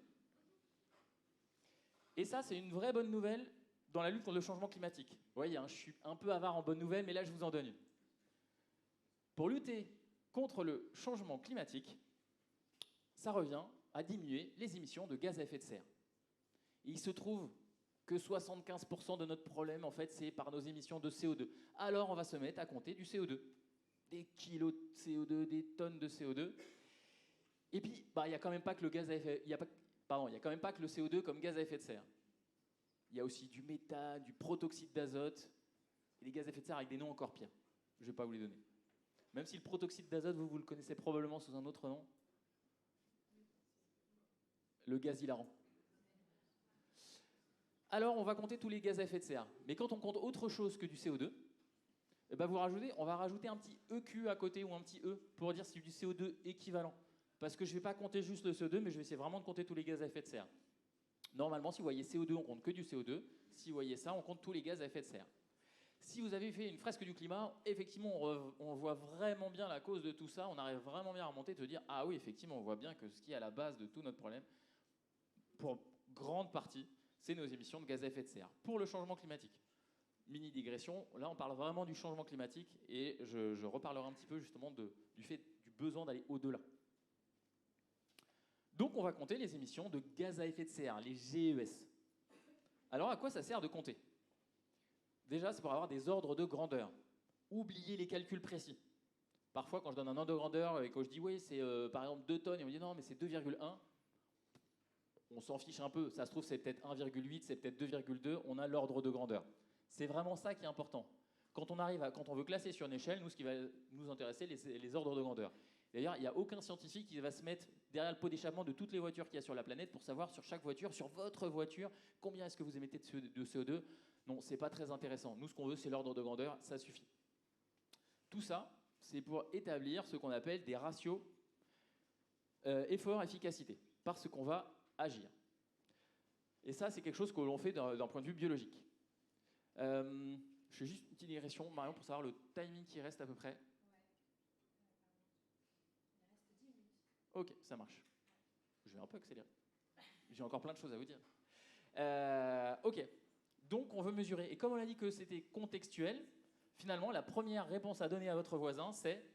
Et ça, c'est une vraie bonne nouvelle dans la lutte contre le changement climatique. Vous voyez, je suis un peu avare en bonnes nouvelles, mais là, je vous en donne une. Pour lutter contre le changement climatique, ça revient à diminuer les émissions de gaz à effet de serre. Et il se trouve que 75% de notre problème, en fait, c'est par nos émissions de CO2. Alors, on va se mettre à compter du CO2. Des kilos de CO2, des tonnes de CO2. Et puis, il n'y a quand même pas que le gaz à effet, il y a quand même pas que le CO2 comme gaz à effet de serre. Il y a aussi du méthane, du protoxyde d'azote, et des gaz à effet de serre avec des noms encore pires. Je ne vais pas vous les donner. Même si le protoxyde d'azote, vous le connaissez probablement sous un autre nom. Le gaz hilarant. Alors, on va compter tous les gaz à effet de serre. Mais quand on compte autre chose que du CO2, eh ben on va rajouter un petit EQ à côté ou un petit E pour dire si c'est du CO2 équivalent. Parce que je ne vais pas compter juste le CO2, mais je vais essayer vraiment de compter tous les gaz à effet de serre. Normalement, si vous voyez CO2, on compte que du CO2. Si vous voyez ça, on compte tous les gaz à effet de serre. Si vous avez fait une fresque du climat, effectivement, on voit vraiment bien la cause de tout ça. On arrive vraiment bien à remonter et de dire, ah oui, effectivement, on voit bien que ce qui est à la base de tout notre problème, pour grande partie, c'est nos émissions de gaz à effet de serre. Pour le changement climatique, mini digression, là on parle vraiment du changement climatique et je reparlerai un petit peu justement du besoin d'aller au-delà. Donc on va compter les émissions de gaz à effet de serre, les GES. Alors à quoi ça sert de compter? Déjà, c'est pour avoir des ordres de grandeur. Oubliez les calculs précis. Parfois, quand je donne un ordre de grandeur et que je dis oui, c'est par exemple 2 tonnes, et on me dit non, mais c'est 2,1, on s'en fiche un peu. Ça se trouve, c'est peut-être 1,8, c'est peut-être 2,2, on a l'ordre de grandeur. C'est vraiment ça qui est important. Quand on veut classer sur une échelle, nous, ce qui va nous intéresser, les ordres de grandeur. D'ailleurs, il n'y a aucun scientifique qui va se mettre derrière le pot d'échappement de toutes les voitures qu'il y a sur la planète pour savoir sur chaque voiture, sur votre voiture, combien est-ce que vous émettez de CO2. Non, ce n'est pas très intéressant. Nous, ce qu'on veut, c'est l'ordre de grandeur, ça suffit. Tout ça, c'est pour établir ce qu'on appelle des ratios effort-efficacité, parce qu'on va agir. Et ça, c'est quelque chose que l'on fait d'un point de vue biologique. Je fais juste une petite digression, Marion, pour savoir le timing qui reste à peu près. Ok, ça marche. Je vais un peu accélérer. J'ai encore plein de choses à vous dire. Ok, donc on veut mesurer. Et comme on a dit que c'était contextuel, finalement, la première réponse à donner à votre voisin, c'est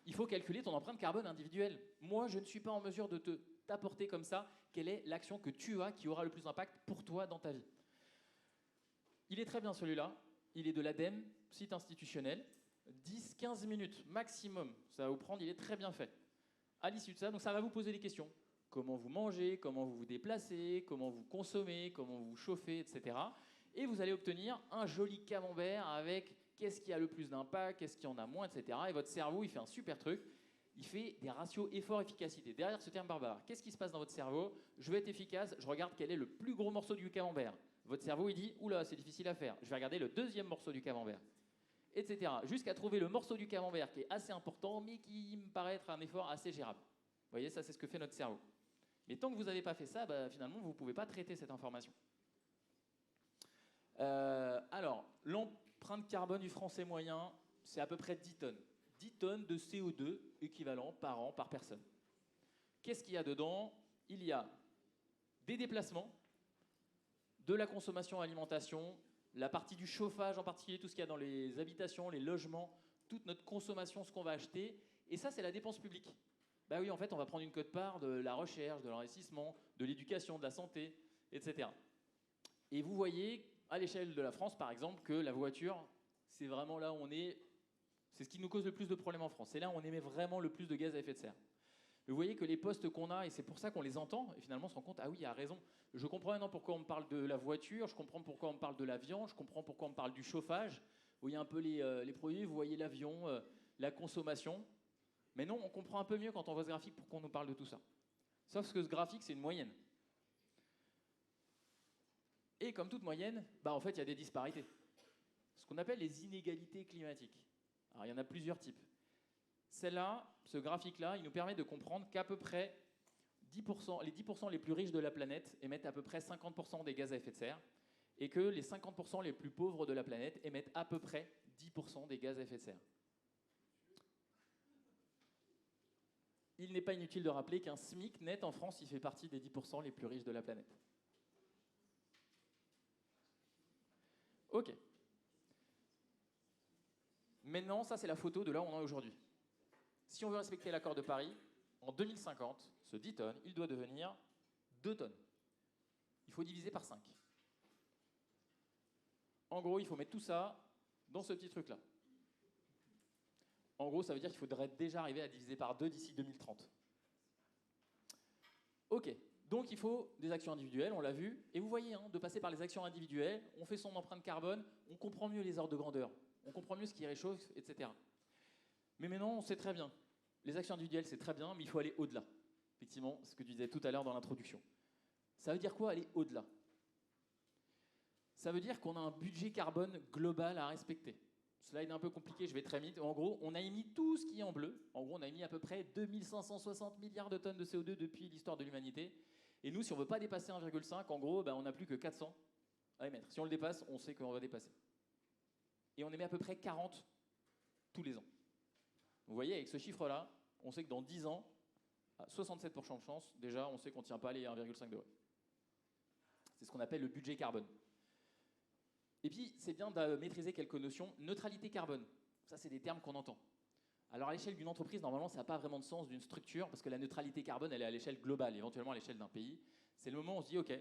il faut calculer ton empreinte carbone individuelle. Moi, je ne suis pas en mesure de t'apporter comme ça quelle est l'action que tu as qui aura le plus d'impact pour toi dans ta vie. Il est très bien celui-là. Il est de l'ADEME, site institutionnel. 10-15 minutes maximum, ça va vous prendre, il est très bien fait. À l'issue de ça, donc ça va vous poser des questions. Comment vous mangez, comment vous vous déplacez, comment vous consommez, comment vous chauffez, etc. Et vous allez obtenir un joli camembert avec qu'est-ce qui a le plus d'impact, qu'est-ce qui en a moins, etc. Et votre cerveau, il fait un super truc. Il fait des ratios effort-efficacité. Derrière ce terme barbare, qu'est-ce qui se passe dans votre cerveau? Je veux être efficace, je regarde quel est le plus gros morceau du camembert. Votre cerveau, il dit, oula, c'est difficile à faire. Je vais regarder le deuxième morceau du camembert, etc. Jusqu'à trouver le morceau du camembert qui est assez important, mais qui me paraît être un effort assez gérable. Vous voyez, ça, c'est ce que fait notre cerveau. Mais tant que vous n'avez pas fait ça, finalement, vous ne pouvez pas traiter cette information. Alors, l'empreinte carbone du français moyen, c'est à peu près 10 tonnes. 10 tonnes de CO2 équivalent par an, par personne. Qu'est-ce qu'il y a dedans? Il y a des déplacements, de la consommation alimentation, la partie du chauffage en particulier, tout ce qu'il y a dans les habitations, les logements, toute notre consommation, ce qu'on va acheter. Et ça, c'est la dépense publique. Bah oui, en fait, on va prendre une quote-part de la recherche, de l'investissement, de l'éducation, de la santé, etc. Et vous voyez, à l'échelle de la France, par exemple, que la voiture, c'est vraiment là où on est, c'est ce qui nous cause le plus de problèmes en France. C'est là où on émet vraiment le plus de gaz à effet de serre. Vous voyez que les postes qu'on a, et c'est pour ça qu'on les entend, et finalement on se rend compte, ah oui, il a raison. Je comprends maintenant pourquoi on me parle de la voiture, je comprends pourquoi on me parle de l'avion, je comprends pourquoi on me parle du chauffage. Vous voyez un peu les produits, vous voyez l'avion, la consommation. Mais non, on comprend un peu mieux quand on voit ce graphique pourquoi on nous parle de tout ça. Sauf que ce graphique, c'est une moyenne. Et comme toute moyenne, en fait, il y a des disparités. Ce qu'on appelle les inégalités climatiques. Alors, il y en a plusieurs types. Celle-là, ce graphique-là, il nous permet de comprendre qu'à peu près 10%, les 10% les plus riches de la planète émettent à peu près 50% des gaz à effet de serre et que les 50% les plus pauvres de la planète émettent à peu près 10% des gaz à effet de serre. Il n'est pas inutile de rappeler qu'un SMIC net en France, il fait partie des 10% les plus riches de la planète. Ok. Maintenant, ça c'est la photo de là où on est aujourd'hui. Si on veut respecter l'accord de Paris, en 2050, ce 10 tonnes, il doit devenir 2 tonnes. Il faut diviser par 5. En gros, il faut mettre tout ça dans ce petit truc-là. En gros, ça veut dire qu'il faudrait déjà arriver à diviser par 2 d'ici 2030. Ok, donc il faut des actions individuelles, on l'a vu. Et vous voyez, de passer par les actions individuelles, on fait son empreinte carbone, on comprend mieux les ordres de grandeur, on comprend mieux ce qui réchauffe, etc. Mais maintenant, on sait très bien. Les actions individuelles, c'est très bien, mais il faut aller au-delà. Effectivement, ce que tu disais tout à l'heure dans l'introduction. Ça veut dire quoi, aller au-delà? Ça veut dire qu'on a un budget carbone global à respecter. Slide un peu compliqué, je vais très vite. En gros, on a émis tout ce qui est en bleu. En gros, on a émis à peu près 2560 milliards de tonnes de CO2 depuis l'histoire de l'humanité. Et nous, si on ne veut pas dépasser 1,5, en gros, on n'a plus que 400 à émettre. Si on le dépasse, on sait qu'on va dépasser. Et on émet à peu près 40 tous les ans. Vous voyez, avec ce chiffre-là, on sait que dans 10 ans, à 67% de chance, déjà, on sait qu'on ne tient pas les 1,5 degrés. C'est ce qu'on appelle le budget carbone. Et puis, c'est bien de maîtriser quelques notions. Neutralité carbone, ça, c'est des termes qu'on entend. Alors, à l'échelle d'une entreprise, normalement, ça n'a pas vraiment de sens d'une structure, parce que la neutralité carbone, elle est à l'échelle globale, éventuellement à l'échelle d'un pays. C'est le moment où on se dit, OK,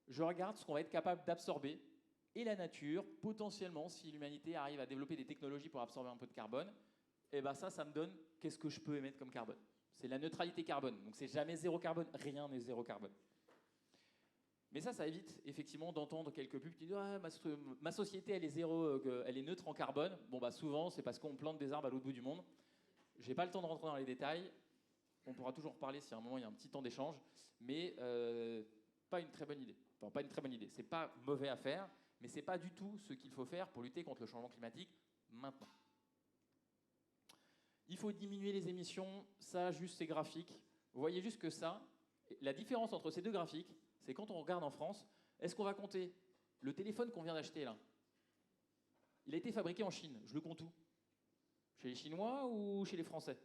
je regarde ce qu'on va être capable d'absorber, et la nature, potentiellement, si l'humanité arrive à développer des technologies pour absorber un peu de carbone, et ça me donne qu'est-ce que je peux émettre comme carbone. C'est la neutralité carbone. Donc, c'est jamais zéro carbone, rien n'est zéro carbone. Mais ça évite effectivement d'entendre quelques pubs qui disent ah, ma société elle est elle est neutre en carbone. Bon souvent c'est parce qu'on plante des arbres à l'autre bout du monde. J'ai pas le temps de rentrer dans les détails. On pourra toujours parler si à un moment il y a un petit temps d'échange, mais pas une très bonne idée. Enfin pas une très bonne idée. C'est pas mauvais à faire, mais c'est pas du tout ce qu'il faut faire pour lutter contre le changement climatique maintenant. Il faut diminuer les émissions. Ça juste c'est graphique. Vous voyez juste que ça, la différence entre ces deux graphiques, C'est quand on regarde en France, est-ce qu'on va compter le téléphone qu'on vient d'acheter là? Il a été fabriqué en Chine, je le compte où? Chez les Chinois ou chez les Français?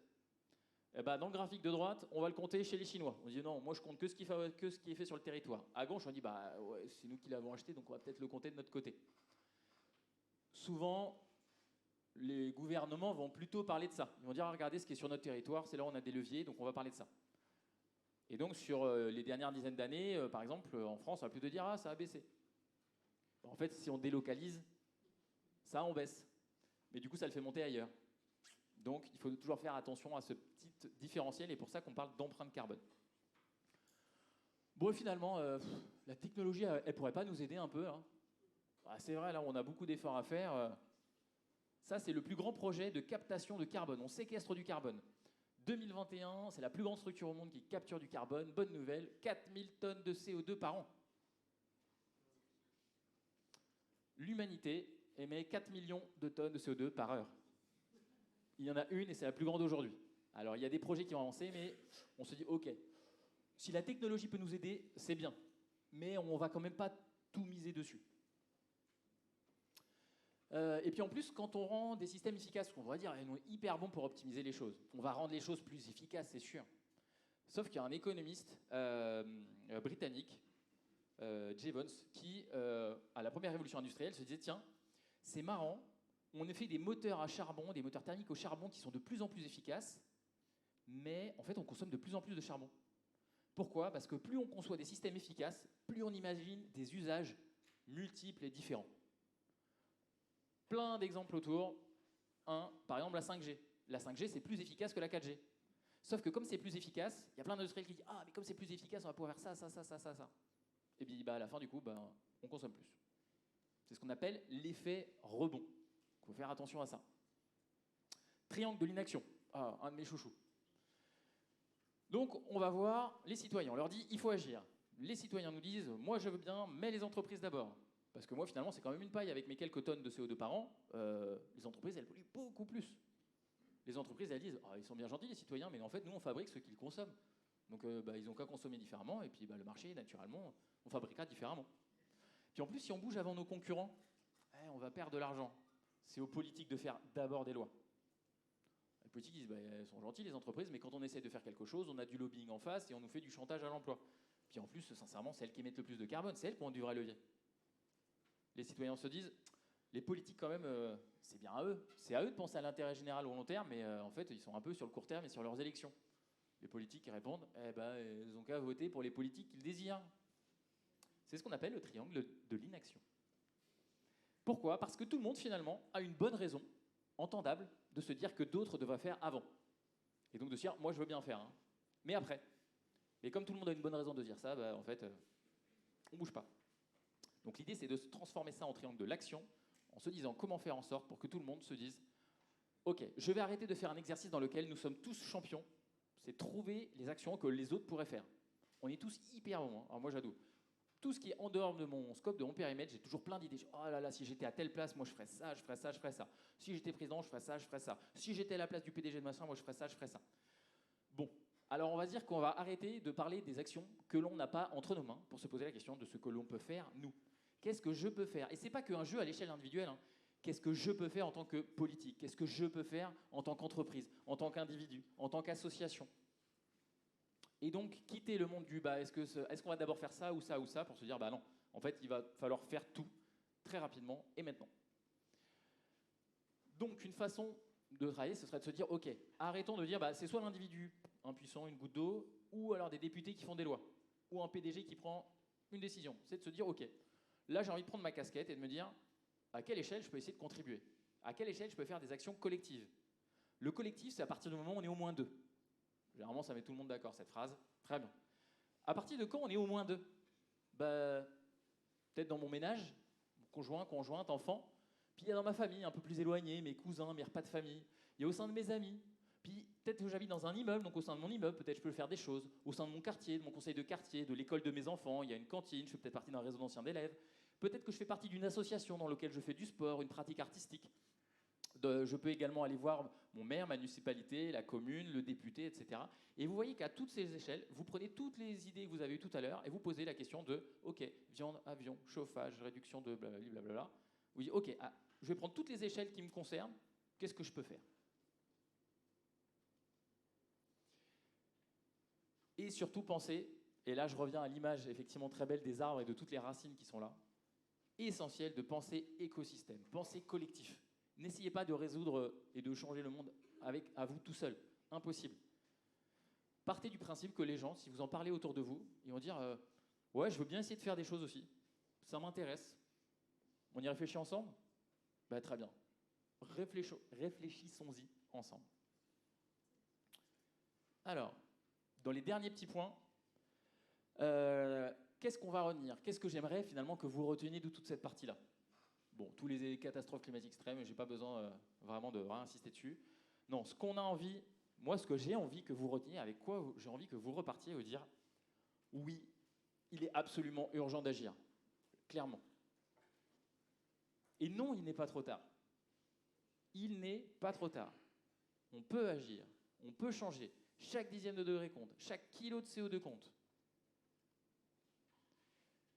Eh ben, dans le graphique de droite, on va le compter chez les Chinois. On dit non, moi je compte que ce qui est fait sur le territoire. À gauche, on dit bah ouais, c'est nous qui l'avons acheté, donc on va peut-être le compter de notre côté. Souvent, les gouvernements vont plutôt parler de ça. Ils vont dire ah, regardez ce qui est sur notre territoire, c'est là où on a des leviers, donc on va parler de ça. Et donc sur les dernières dizaines d'années, par exemple, en France, on va plutôt dire ah ça a baissé. En fait, si on délocalise, ça on baisse. Mais du coup, ça le fait monter ailleurs. Donc, il faut toujours faire attention à ce petit différentiel, et pour ça qu'on parle d'empreinte carbone. Bon, finalement, la technologie, elle pourrait pas nous aider un peu, hein? Ah, c'est vrai, là, on a beaucoup d'efforts à faire. Ça, c'est le plus grand projet de captation de carbone. On séquestre du carbone. 2021, c'est la plus grande structure au monde qui capture du carbone. Bonne nouvelle, 4000 tonnes de CO2 par an. L'humanité émet 4 millions de tonnes de CO2 par heure. Il y en a une et c'est la plus grande aujourd'hui. Alors, il y a des projets qui ont avancé, mais on se dit, OK, si la technologie peut nous aider, c'est bien. Mais on ne va quand même pas tout miser dessus. Et puis en plus, quand on rend des systèmes efficaces, on va dire, ils sont hyper bons pour optimiser les choses. On va rendre les choses plus efficaces, c'est sûr. Sauf qu'il y a un économiste britannique, Jevons, qui, à la première révolution industrielle, se disait, tiens, c'est marrant, on a fait des moteurs à charbon, des moteurs thermiques au charbon qui sont de plus en plus efficaces, mais en fait, on consomme de plus en plus de charbon. Pourquoi? Parce que plus on conçoit des systèmes efficaces, plus on imagine des usages multiples et différents. Plein d'exemples autour. Par exemple, la 5G. La 5G, c'est plus efficace que la 4G. Sauf que comme c'est plus efficace, il y a plein d'industriels qui disent « Ah, mais comme c'est plus efficace, on va pouvoir faire ça. » Et puis, à la fin, du coup, on consomme plus. C'est ce qu'on appelle l'effet rebond. Il faut faire attention à ça. Triangle de l'inaction. Ah, un de mes chouchous. Donc, on va voir les citoyens. On leur dit, il faut agir. Les citoyens nous disent, moi je veux bien, mais les entreprises d'abord. Parce que moi, finalement, c'est quand même une paille avec mes quelques tonnes de CO2 par an. Les entreprises, elles polluent beaucoup plus. Les entreprises, elles disent, ils sont bien gentils, les citoyens, mais en fait, nous, on fabrique ce qu'ils consomment. Donc, ils n'ont qu'à consommer différemment, et puis le marché, naturellement, on fabriquera différemment. Puis en plus, si on bouge avant nos concurrents, on va perdre de l'argent. C'est aux politiques de faire d'abord des lois. Les politiques disent, elles sont gentilles, les entreprises, mais quand on essaie de faire quelque chose, on a du lobbying en face et on nous fait du chantage à l'emploi. Puis en plus, sincèrement, c'est elles qui émettent le plus de carbone, c'est elles qui ont du vrai levier. Les citoyens se disent, les politiques quand même, c'est bien à eux. C'est à eux de penser à l'intérêt général au long terme, mais en fait, ils sont un peu sur le court terme et sur leurs élections. Les politiques qui répondent, ils n'ont qu'à voter pour les politiques qu'ils désirent. C'est ce qu'on appelle le triangle de l'inaction. Pourquoi? Parce que tout le monde, finalement, a une bonne raison, entendable, de se dire que d'autres devraient faire avant. Et donc de se dire, moi je veux bien faire, hein, mais après. Mais comme tout le monde a une bonne raison de dire ça, en fait, on ne bouge pas. Donc l'idée, c'est de transformer ça en triangle de l'action, en se disant comment faire en sorte pour que tout le monde se dise, ok, je vais arrêter de faire un exercice dans lequel nous sommes tous champions, c'est trouver les actions que les autres pourraient faire. On est tous hyper bons, hein. Alors moi j'adoue. Tout ce qui est en dehors de mon scope, de mon périmètre, j'ai toujours plein d'idées. Oh là là, si j'étais à telle place, moi je ferais ça, je ferais ça, je ferais ça. Si j'étais président, je ferais ça, je ferais ça. Si j'étais à la place du PDG de machin, moi je ferais ça, je ferais ça. Bon, alors on va dire qu'on va arrêter de parler des actions que l'on n'a pas entre nos mains pour se poser la question de ce que l'on peut faire, nous. Qu'est-ce que je peux faire? Et c'est pas qu'un jeu à l'échelle individuelle, hein. Qu'est-ce que je peux faire en tant que politique? Qu'est-ce que je peux faire en tant qu'entreprise, en tant qu'individu, en tant qu'association? Et donc, quitter le monde du est-ce qu'on va d'abord faire ça ou ça ou ça pour se dire non, en fait, il va falloir faire tout très rapidement et maintenant. Donc, une façon de travailler, ce serait de se dire ok, arrêtons de dire c'est soit l'individu impuissant, une goutte d'eau, ou alors des députés qui font des lois, ou un PDG qui prend une décision. C'est de se dire ok, là j'ai envie de prendre ma casquette et de me dire à quelle échelle je peux essayer de contribuer, à quelle échelle je peux faire des actions collectives. Le collectif, c'est à partir du moment où on est au moins deux. Généralement, ça met tout le monde d'accord, cette phrase. Très bien. À partir de quand on est au moins deux? Peut-être dans mon ménage, conjoint, conjointe, enfant. Puis il y a dans ma famille, un peu plus éloignée, mes cousins, mes repas de famille. Il y a au sein de mes amis. Puis peut-être que j'habite dans un immeuble, donc au sein de mon immeuble, peut-être je peux faire des choses. Au sein de mon quartier, de mon conseil de quartier, de l'école de mes enfants, il y a une cantine, je fais peut-être partie d'un réseau d'anciens d'élèves. Peut-être que je fais partie d'une association dans laquelle je fais du sport, une pratique artistique. Je peux également aller voir mon maire, ma municipalité, la commune, le député, etc. Et vous voyez qu'à toutes ces échelles, vous prenez toutes les idées que vous avez eues tout à l'heure et vous posez la question de, OK, viande, avion, chauffage, réduction de blablabla. Vous dites, OK, je vais prendre toutes les échelles qui me concernent, qu'est-ce que je peux faire? Et surtout pensez, et là je reviens à l'image effectivement très belle des arbres et de toutes les racines qui sont là, essentiel de penser écosystème, penser collectif. N'essayez pas de résoudre et de changer le monde à vous tout seul. Impossible. Partez du principe que les gens, si vous en parlez autour de vous, ils vont dire ouais, je veux bien essayer de faire des choses aussi. Ça m'intéresse. On y réfléchit ensemble? Bah, très bien. Réfléchissons-y ensemble. Alors, dans les derniers petits points, qu'est-ce qu'on va retenir? Qu'est-ce que j'aimerais finalement que vous reteniez de toute cette partie-là? Bon, tous les catastrophes climatiques extrêmes, je n'ai pas besoin vraiment de insister dessus. Non, ce qu'on a envie, moi, ce que j'ai envie que vous reteniez, avec quoi j'ai envie que vous repartiez, vous dire oui, il est absolument urgent d'agir, clairement. Et non, il n'est pas trop tard. Il n'est pas trop tard. On peut agir, on peut changer. Chaque dixième de degré compte, chaque kilo de CO2 compte.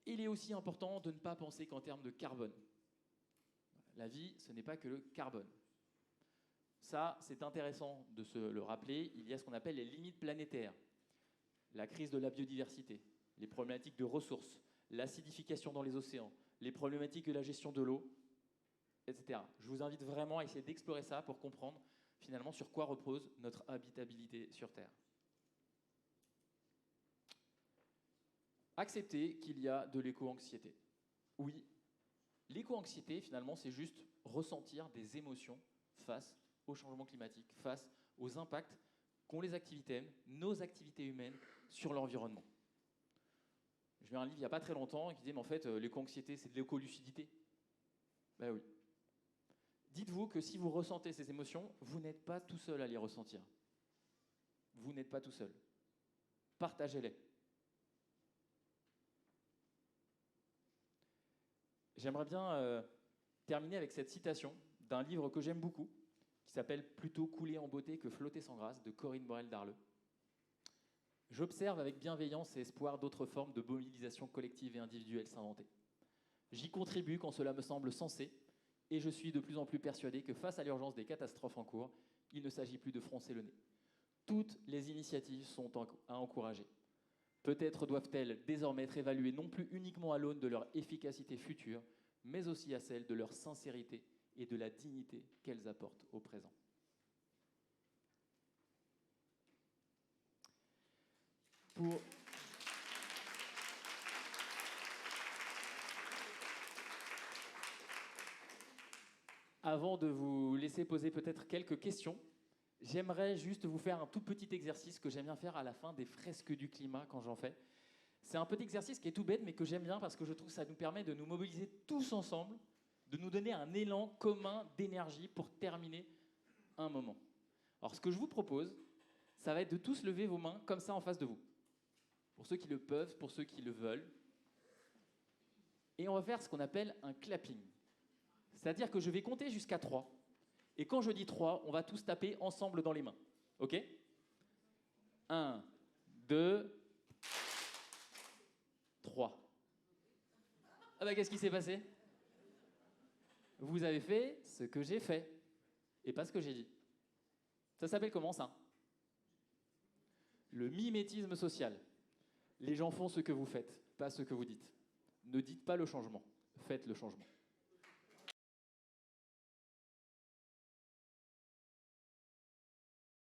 Il est aussi important de ne pas penser qu'en termes de carbone. La vie, ce n'est pas que le carbone. Ça, c'est intéressant de se le rappeler. Il y a ce qu'on appelle les limites planétaires. La crise de la biodiversité, les problématiques de ressources, l'acidification dans les océans, les problématiques de la gestion de l'eau, etc. Je vous invite vraiment à essayer d'explorer ça pour comprendre finalement sur quoi repose notre habitabilité sur Terre. Accepter qu'il y a de l'éco-anxiété. Oui, l'éco-anxiété, finalement, c'est juste ressentir des émotions face au changement climatique, face aux impacts qu'ont les activités, nos activités humaines, sur l'environnement. J'ai lu un livre il n'y a pas très longtemps qui disait, mais en fait, l'éco-anxiété, c'est de l'éco-lucidité. Ben oui. Dites-vous que si vous ressentez ces émotions, vous n'êtes pas tout seul à les ressentir. Vous n'êtes pas tout seul. Partagez-les. J'aimerais bien terminer avec cette citation d'un livre que j'aime beaucoup, qui s'appelle « Plutôt couler en beauté que flotter sans grâce » de Corinne Morel-Darleux. J'observe avec bienveillance et espoir d'autres formes de mobilisation collective et individuelle s'inventer. J'y contribue quand cela me semble sensé, et je suis de plus en plus persuadé que face à l'urgence des catastrophes en cours, il ne s'agit plus de froncer le nez. Toutes les initiatives sont à encourager. Peut-être doivent-elles désormais être évaluées non plus uniquement à l'aune de leur efficacité future, mais aussi à celle de leur sincérité et de la dignité qu'elles apportent au présent. Avant de vous laisser poser peut-être quelques questions, j'aimerais juste vous faire un tout petit exercice que j'aime bien faire à la fin des fresques du climat quand j'en fais. C'est un petit exercice qui est tout bête mais que j'aime bien parce que je trouve que ça nous permet de nous mobiliser tous ensemble, de nous donner un élan commun d'énergie pour terminer un moment. Alors ce que je vous propose, ça va être de tous lever vos mains comme ça en face de vous. Pour ceux qui le peuvent, pour ceux qui le veulent. Et on va faire ce qu'on appelle un clapping. C'est-à-dire que je vais compter jusqu'à 3. Et quand je dis 3, on va tous taper ensemble dans les mains. OK? 1, 2, 3. Ah bah qu'est-ce qui s'est passé? Vous avez fait ce que j'ai fait. Et pas ce que j'ai dit. Ça s'appelle comment ça? Le mimétisme social. Les gens font ce que vous faites, pas ce que vous dites. Ne dites pas le changement, faites le changement.